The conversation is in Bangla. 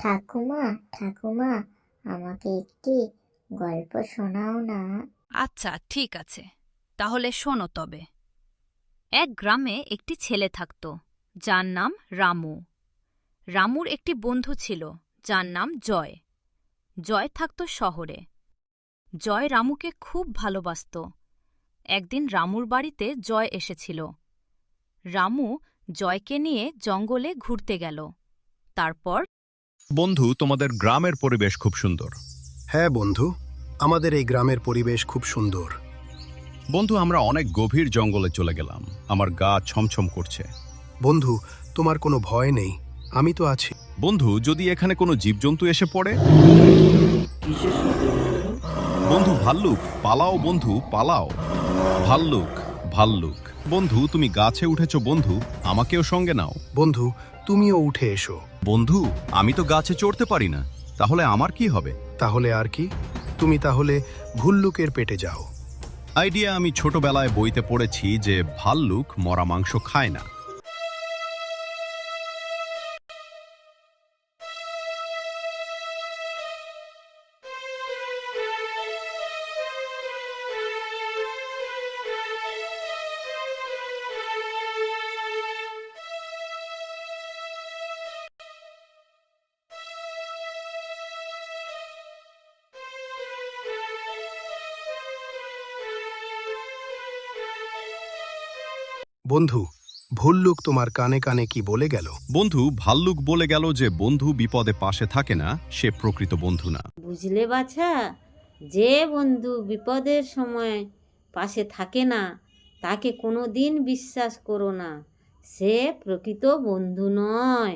ঠাকুমা, ঠাকুমা, আমাকে একটি গল্প শোনাও না। আচ্ছা, ঠিক আছে, তাহলে শোনো তবে। এক গ্রামে একটি ছেলে থাকত, যার নাম রামু। রামুর একটি বন্ধু ছিল, যার নাম জয়। জয় থাকত শহরে। জয় রামুকে খুব ভালোবাসত। একদিন রামুর বাড়িতে জয় এসেছিল। রামু জয়কে নিয়ে জঙ্গলে ঘুরতে গেল। তারপর বন্ধু, তোমাদের গ্রামের পরিবেশ খুব সুন্দর। হ্যাঁ বন্ধু, আমাদের এই গ্রামের পরিবেশ খুব সুন্দর। বন্ধু, আমরা অনেক গভীর জঙ্গলে চলে গেলাম। আমার গা ছমছম করছে। বন্ধু, তোমার কোনো ভয় নেই, আমি তো আছি। বন্ধু, যদি এখানে কোনো জীবজন্তু এসে পড়ে? বন্ধু, ভাল্লুক, পালাও বন্ধু, পালাও। ভাল্লুক, ভাল্লুক। বন্ধু, তুমি গাছে উঠেছো বন্ধু, আমাকেও সঙ্গে নাও। বন্ধু, তুমিও উঠে এসো। বন্ধু, আমি তো গাছে চড়তে পারি না, তাহলে আমার কি হবে? তাহলে আর কি, তুমি তাহলে ভুল্লুকের পেটে যাও। আইডিয়া। আমি ছোটবেলায় বইতে পড়েছি যে ভাল্লুক মরা মাংস খায় না। বন্ধু, ভুল্লুক তোমার কানে কানে কি বলে গেল? বন্ধু, ভাল্লুক বলে গেল যে বন্ধু বিপদে পাশে থাকে না, সে প্রকৃত বন্ধু না। বুঝলে বাছা, যে বন্ধু বিপদের সময় পাশে থাকে না তাকে কোনো দিন বিশ্বাস করো না, সে প্রকৃত বন্ধু নয়।